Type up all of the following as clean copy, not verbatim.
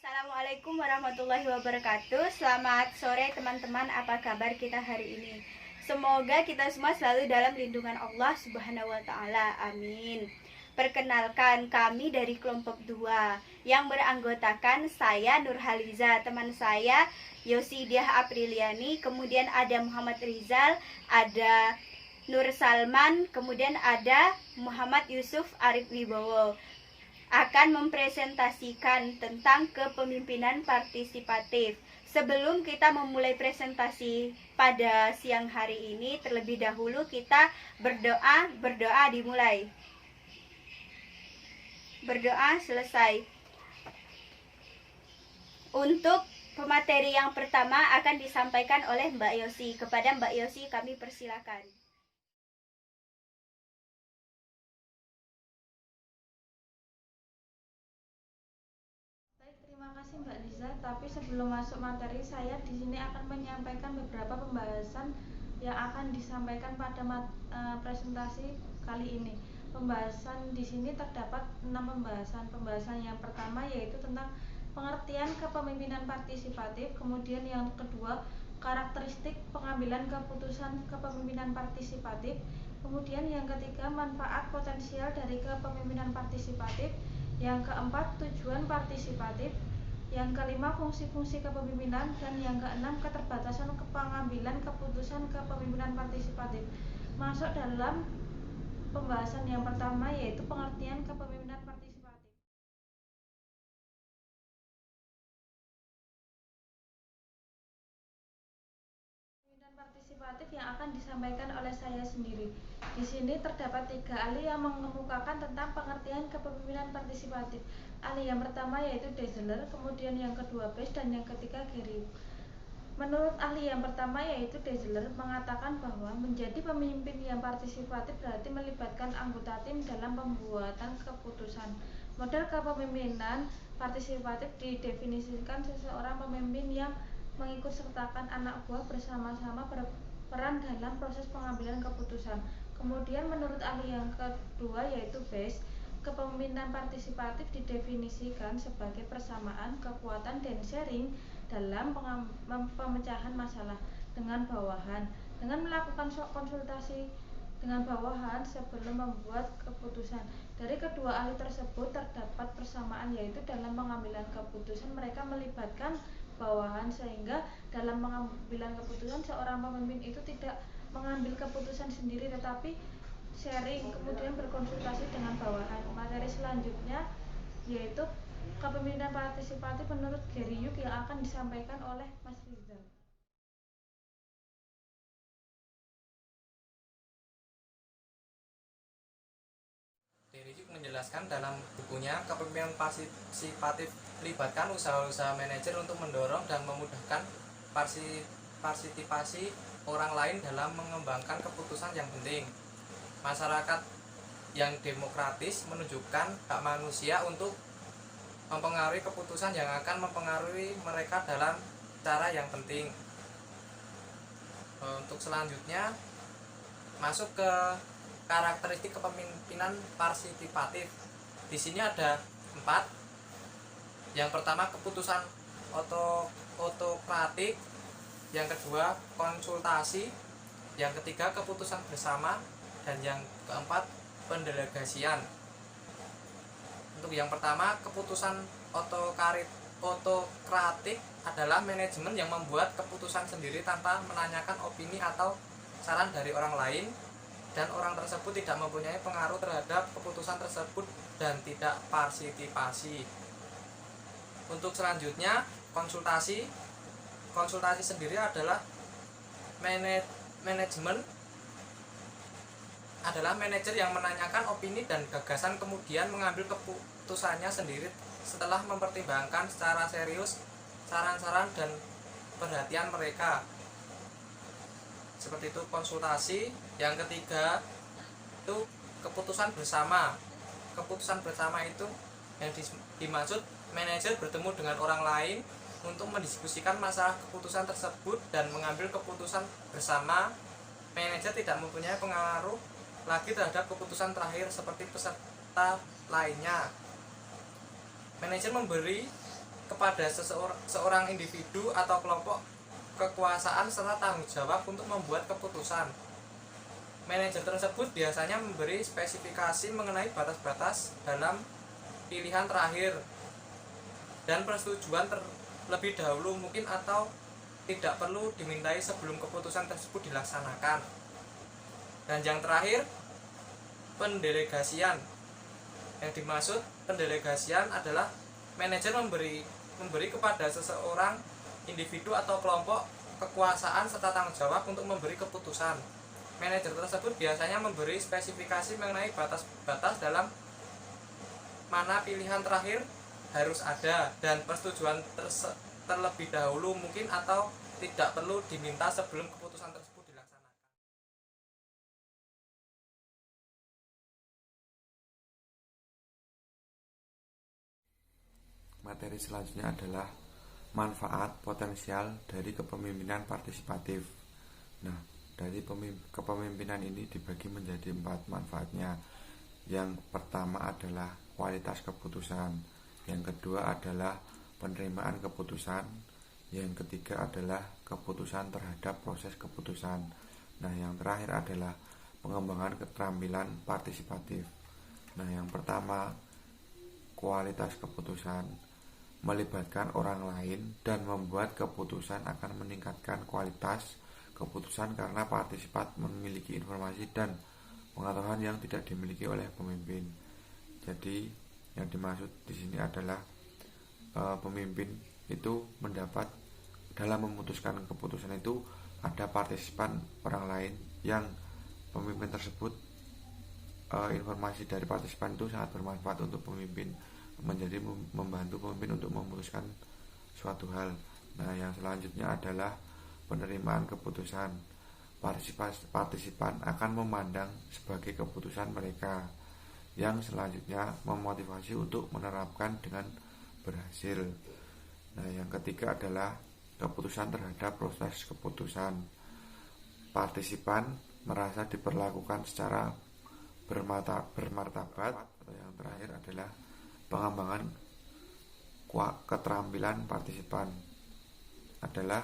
Assalamualaikum warahmatullahi wabarakatuh. Selamat sore teman-teman, apa kabar kita hari ini? Semoga kita semua selalu dalam lindungan Allah Subhanahu wa taala. Amin. Perkenalkan, kami dari kelompok 2 yang beranggotakan saya Nurhaliza, teman saya Yosidiah Apriliani, kemudian ada Muhammad Rizal, ada Nur Salman, kemudian ada Muhammad Yusuf Arif Wibowo, akan mempresentasikan tentang kepemimpinan partisipatif. Sebelum kita memulai presentasi pada siang hari ini, terlebih dahulu kita berdoa dimulai. Berdoa selesai. Untuk pemateri yang pertama akan disampaikan oleh Mbak Yosi. Kepada Mbak Yosi kami persilakan. Terima kasih Mbak Liza, tapi sebelum masuk materi, saya di sini akan menyampaikan beberapa pembahasan yang akan disampaikan pada presentasi kali ini. Pembahasan di sini terdapat 6 pembahasan. Pembahasan yang pertama yaitu tentang pengertian kepemimpinan partisipatif, kemudian yang kedua karakteristik pengambilan keputusan kepemimpinan partisipatif, kemudian yang ketiga manfaat potensial dari kepemimpinan partisipatif, yang keempat tujuan partisipatif, yang kelima fungsi-fungsi kepemimpinan, dan yang keenam keterbatasan pengambilan keputusan kepemimpinan partisipatif. Masuk dalam pembahasan yang pertama yaitu pengertian kepemimpinan partisipatif. Kepemimpinan partisipatif yang akan disampaikan oleh saya sendiri. Di sini terdapat 3 ahli yang mengemukakan tentang pengertian kepemimpinan partisipatif. Ahli yang pertama yaitu Deisler, kemudian yang kedua Best, dan yang ketiga Gary. Menurut ahli yang pertama yaitu Deisler mengatakan bahwa menjadi pemimpin yang partisipatif berarti melibatkan anggota tim dalam pembuatan keputusan. Model kepemimpinan partisipatif didefinisikan seseorang pemimpin yang mengikutsertakan anak buah bersama-sama berperan dalam proses pengambilan keputusan. Kemudian menurut ahli yang kedua yaitu Best, kepemimpinan partisipatif didefinisikan sebagai persamaan, kekuatan, dan sharing dalam pemecahan masalah dengan bawahan, dengan melakukan konsultasi dengan bawahan sebelum membuat keputusan. Dari kedua ahli tersebut terdapat persamaan, yaitu dalam pengambilan keputusan mereka melibatkan bawahan, sehingga dalam pengambilan keputusan seorang pemimpin itu tidak mengambil keputusan sendiri tetapi sharing, kemudian berkonsultasi dengan bawahan. Materi selanjutnya yaitu kepemimpinan partisipatif menurut Gary Yuk yang akan disampaikan oleh Mas Rizal. Rizal menjelaskan dalam bukunya kepemimpinan partisipatif melibatkan usaha-usaha manajer untuk mendorong dan memudahkan partisipasi orang lain dalam mengembangkan keputusan yang penting. Masyarakat yang demokratis menunjukkan hak manusia untuk mempengaruhi keputusan yang akan mempengaruhi mereka dalam cara yang penting. Untuk selanjutnya masuk ke karakteristik kepemimpinan partisipatif. Di sini ada 4. Yang pertama keputusan otokratik, yang kedua konsultasi, yang ketiga keputusan bersama, dan yang keempat pendelegasian. Untuk yang pertama keputusan otokratik adalah manajemen yang membuat keputusan sendiri tanpa menanyakan opini atau saran dari orang lain, dan orang tersebut tidak mempunyai pengaruh terhadap keputusan tersebut dan tidak partisipasi. Untuk selanjutnya konsultasi sendiri adalah manajemen adalah manajer yang menanyakan opini dan gagasan kemudian mengambil keputusannya sendiri setelah mempertimbangkan secara serius saran-saran dan perhatian mereka. Seperti itu konsultasi. Yang ketiga itu keputusan bersama. Keputusan bersama itu yang dimaksud manajer bertemu dengan orang lain untuk mendiskusikan masalah keputusan tersebut dan mengambil keputusan bersama. Manajer tidak mempunyai pengaruh lagi terhadap keputusan terakhir seperti peserta lainnya. Manajer memberi kepada seorang individu atau kelompok kekuasaan serta tanggung jawab untuk membuat keputusan. Manajer tersebut biasanya memberi spesifikasi mengenai batas-batas dalam pilihan terakhir dan persetujuan terlebih dahulu mungkin atau tidak perlu dimintai sebelum keputusan tersebut dilaksanakan. Dan yang terakhir, pendelegasian. Yang dimaksud pendelegasian adalah manajer memberi kepada seseorang individu atau kelompok kekuasaan serta tanggung jawab untuk memberi keputusan. Manajer tersebut biasanya memberi spesifikasi mengenai batas-batas dalam mana pilihan terakhir harus ada dan persetujuan terlebih dahulu mungkin atau tidak perlu diminta sebelum keputusan tersebut dilaksanakan. Materi selanjutnya adalah manfaat potensial dari kepemimpinan partisipatif. Nah, dari kepemimpinan ini dibagi menjadi 4 manfaatnya. Yang pertama adalah kualitas keputusan, yang kedua adalah penerimaan keputusan, yang ketiga adalah keputusan terhadap proses keputusan. Nah, yang terakhir adalah pengembangan keterampilan partisipatif. Nah, yang pertama, kualitas keputusan. Melibatkan orang lain dan membuat keputusan akan meningkatkan kualitas keputusan karena partisipan memiliki informasi dan pengetahuan yang tidak dimiliki oleh pemimpin. Jadi yang dimaksud di sini adalah pemimpin itu mendapat dalam memutuskan keputusan itu ada partisipan orang lain yang pemimpin tersebut informasi dari partisipan itu sangat bermanfaat untuk pemimpin, menjadi membantu pemimpin untuk memutuskan suatu hal. Nah, yang selanjutnya adalah penerimaan keputusan. Partisipan akan memandang sebagai keputusan mereka, yang selanjutnya memotivasi untuk menerapkan dengan berhasil. Nah, yang ketiga adalah keputusan terhadap proses keputusan. Partisipan merasa diperlakukan secara bermartabat. Yang terakhir adalah pengembangan keterampilan partisipan adalah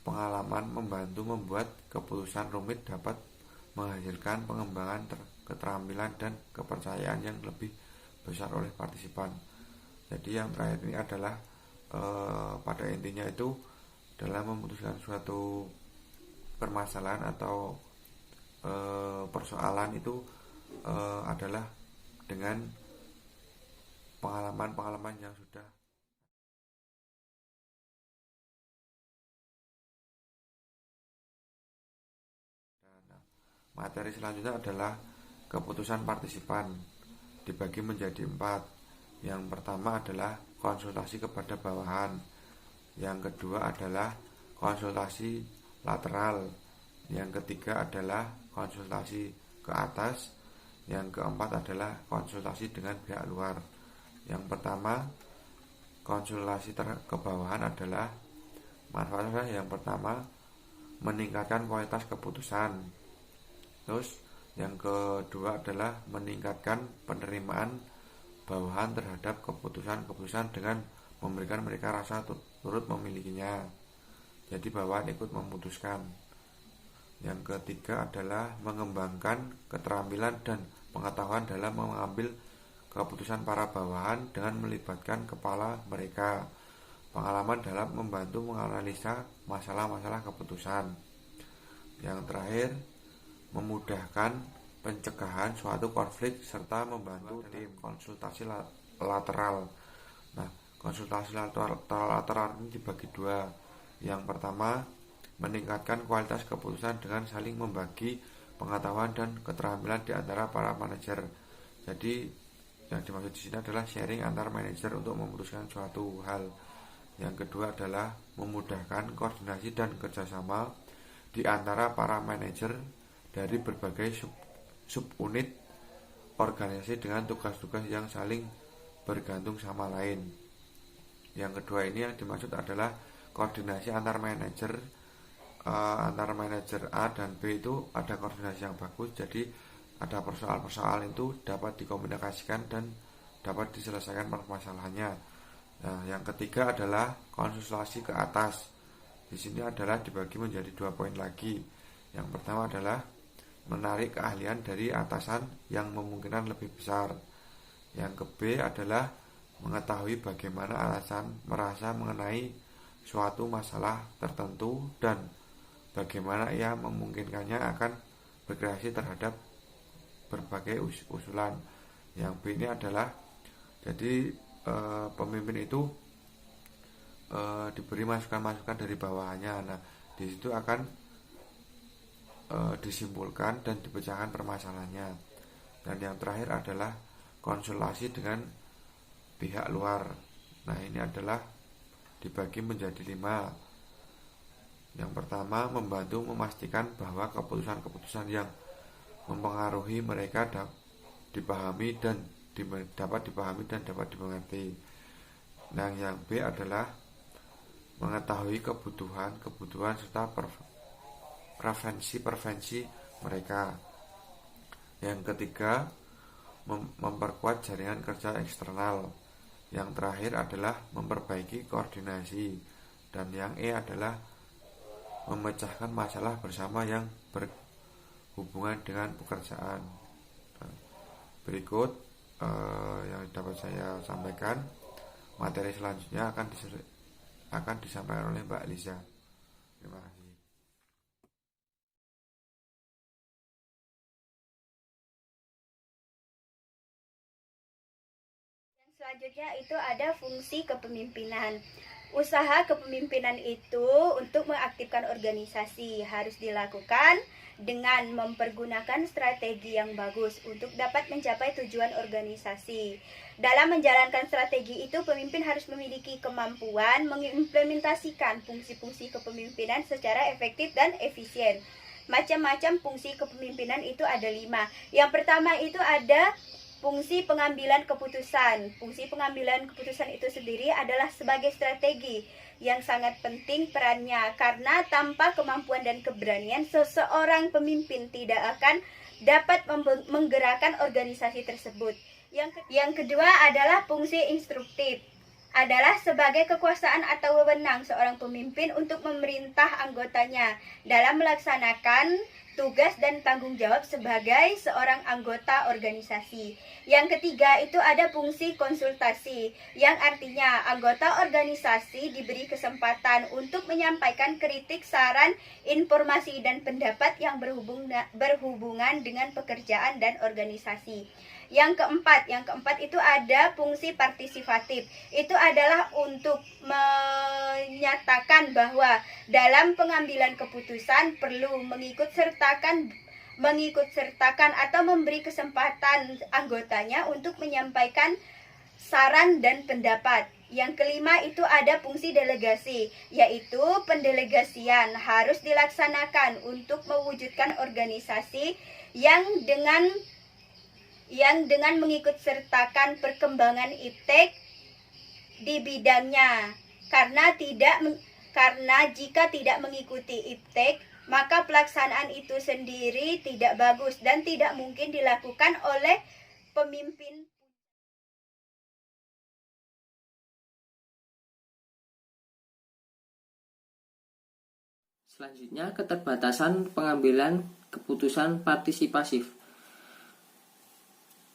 pengalaman membantu membuat keputusan rumit dapat menghasilkan pengembangan keterampilan dan kepercayaan yang lebih besar oleh partisipan. Jadi yang terakhir ini adalah pada intinya itu dalam memutuskan suatu permasalahan atau persoalan itu adalah dengan pengalaman-pengalaman yang sudah. Materi selanjutnya adalah keputusan partisipan, dibagi menjadi 4. Yang pertama adalah konsultasi kepada bawahan, yang kedua adalah konsultasi lateral, yang ketiga adalah konsultasi ke atas, yang keempat adalah konsultasi dengan pihak luar. Yang pertama, konsultasi ke bawahan adalah manfaatnya yang pertama meningkatkan kualitas keputusan. Terus yang kedua adalah meningkatkan penerimaan bawahan terhadap keputusan-keputusan dengan memberikan mereka rasa turut memilikinya. Jadi bawahan ikut memutuskan. Yang ketiga adalah mengembangkan keterampilan dan pengetahuan dalam mengambil keputusan para bawahan dengan melibatkan kepala mereka. Pengalaman dalam membantu menganalisa masalah-masalah keputusan. Yang terakhir, memudahkan pencegahan suatu konflik serta membantu tim. Konsultasi lateral. Nah, konsultasi lateral ini dibagi 2. Yang pertama, meningkatkan kualitas keputusan dengan saling membagi pengetahuan dan keterampilan di antara para manajer. Jadi yang dimaksud di sini adalah sharing antar manajer untuk memutuskan suatu hal. Yang kedua adalah memudahkan koordinasi dan kerjasama di antara para manajer dari berbagai subunit organisasi dengan tugas-tugas yang saling bergantung sama lain. Yang kedua ini yang dimaksud adalah koordinasi antar manajer A dan B itu ada koordinasi yang bagus. Jadi ada persoalan-persoalan itu dapat dikomunikasikan dan dapat diselesaikan permasalahannya. Nah, yang ketiga adalah konsultasi ke atas. Di sini adalah dibagi menjadi 2 poin lagi. Yang pertama adalah menarik keahlian dari atasan yang memungkinkan lebih besar. Yang ke B adalah mengetahui bagaimana atasan merasa mengenai suatu masalah tertentu dan bagaimana ia memungkinkannya akan berkreasi terhadap berbagai usulan. Yang B ini adalah jadi pemimpin itu diberi masukan-masukan dari bawahannya. Nah, di situ akan disimpulkan dan dipecahkan permasalahannya. Dan yang terakhir adalah konsultasi dengan pihak luar. Nah, ini adalah dibagi menjadi 5. Yang pertama, membantu memastikan bahwa keputusan-keputusan yang mempengaruhi mereka dapat dipahami dan dapat dimengerti. Nah, yang B adalah mengetahui kebutuhan serta preferensi mereka. Yang ketiga, memperkuat jaringan kerja eksternal. Yang terakhir adalah memperbaiki koordinasi. Dan yang E adalah memecahkan masalah bersama yang berhubungan dengan pekerjaan. Nah, berikut yang dapat saya sampaikan. Materi selanjutnya akan disampaikan oleh Mbak Liza. Terima kasih. Selanjutnya itu ada fungsi kepemimpinan. Usaha kepemimpinan itu untuk mengaktifkan organisasi harus dilakukan dengan mempergunakan strategi yang bagus untuk dapat mencapai tujuan organisasi. Dalam menjalankan strategi itu, pemimpin harus memiliki kemampuan mengimplementasikan fungsi-fungsi kepemimpinan secara efektif dan efisien. Macam-macam fungsi kepemimpinan itu ada 5. Yang pertama itu ada fungsi pengambilan keputusan. Fungsi pengambilan keputusan itu sendiri adalah sebagai strategi yang sangat penting perannya, karena tanpa kemampuan dan keberanian seseorang pemimpin tidak akan dapat menggerakkan organisasi tersebut. Yang kedua adalah fungsi instruktif, adalah sebagai kekuasaan atau wewenang seorang pemimpin untuk memerintah anggotanya dalam melaksanakan tugas dan tanggung jawab sebagai seorang anggota organisasi. Yang ketiga itu ada fungsi konsultasi, yang artinya anggota organisasi diberi kesempatan untuk menyampaikan kritik, saran, informasi, dan pendapat yang berhubungan dengan pekerjaan dan organisasi. Yang keempat itu ada fungsi partisipatif. Itu adalah untuk menyatakan bahwa dalam pengambilan keputusan perlu mengikut sertakan atau memberi kesempatan anggotanya untuk menyampaikan saran dan pendapat. Yang kelima itu ada fungsi delegasi, yaitu pendelegasian harus dilaksanakan untuk mewujudkan organisasi yang dengan mengikut sertakan perkembangan iptek di bidangnya, karena jika tidak mengikuti iptek, maka pelaksanaan itu sendiri tidak bagus dan tidak mungkin dilakukan oleh pemimpin. Selanjutnya, keterbatasan pengambilan keputusan partisipasif.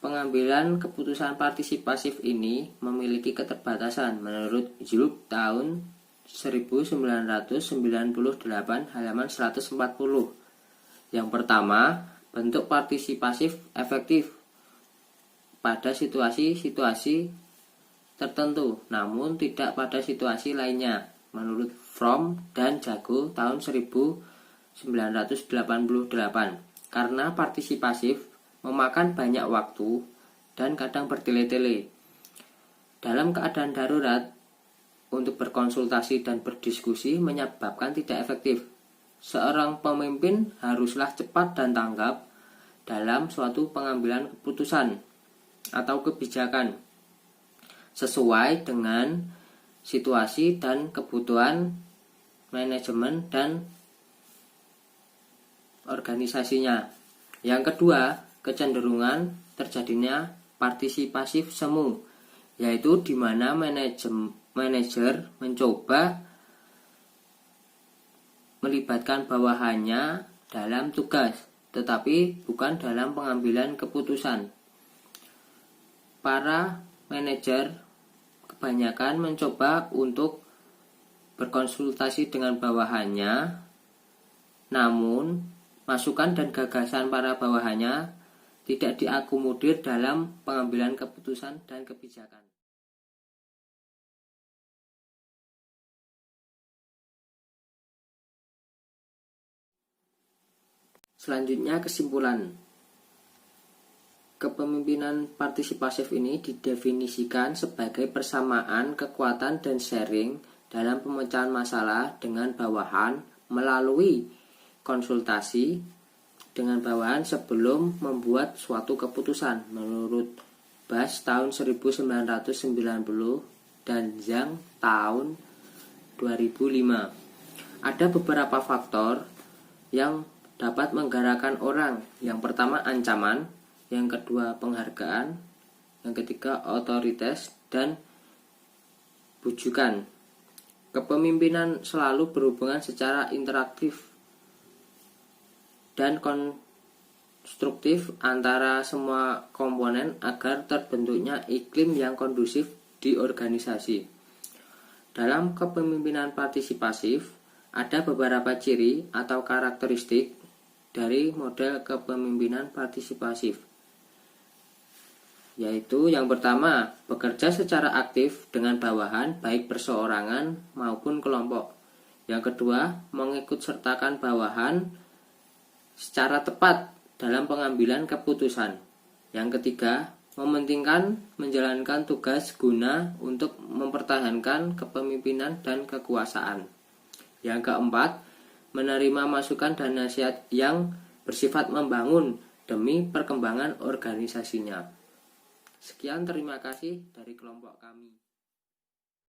Pengambilan keputusan partisipasif ini memiliki keterbatasan menurut Julep tahun 1998 halaman 140. Yang pertama, bentuk partisipasif efektif pada situasi-situasi tertentu, namun tidak pada situasi lainnya. Menurut Fromm dan Jago tahun 1988, karena partisipasif memakan banyak waktu dan kadang bertele-tele. Dalam keadaan darurat, untuk berkonsultasi dan berdiskusi menyebabkan tidak efektif. Seorang pemimpin haruslah cepat dan tanggap dalam suatu pengambilan keputusan atau kebijakan sesuai dengan situasi dan kebutuhan manajemen dan organisasinya. Yang kedua, kecenderungan terjadinya partisipasif semu. yaitu di mana manajer mencoba melibatkan bawahannya dalam tugas, tetapi bukan dalam pengambilan keputusan. Para manajer kebanyakan mencoba untuk berkonsultasi dengan bawahannya, namun masukan dan gagasan para bawahannya tidak diakomodir dalam pengambilan keputusan dan kebijakan. Selanjutnya kesimpulan. Kepemimpinan partisipasif ini didefinisikan sebagai persamaan kekuatan dan sharing dalam pemecahan masalah dengan bawahan melalui konsultasi dengan bawahan sebelum membuat suatu keputusan menurut Bass tahun 1990 dan Zhang tahun 2005. Ada beberapa faktor yang dapat menggerakkan orang. Yang pertama ancaman, yang kedua penghargaan, yang ketiga otoritas, dan bujukan. Kepemimpinan selalu berhubungan secara interaktif dan konstruktif antara semua komponen agar terbentuknya iklim yang kondusif di organisasi. Dalam kepemimpinan partisipasif, ada beberapa ciri atau karakteristik dari model kepemimpinan partisipasif, yaitu yang pertama, bekerja secara aktif dengan bawahan baik perseorangan maupun kelompok. Yang kedua, mengikut sertakan bawahan secara tepat dalam pengambilan keputusan. Yang ketiga, mementingkan menjalankan tugas guna untuk mempertahankan kepemimpinan dan kekuasaan. Yang keempat, menerima masukan dan nasihat yang bersifat membangun demi perkembangan organisasinya. Sekian, terima kasih dari kelompok kami.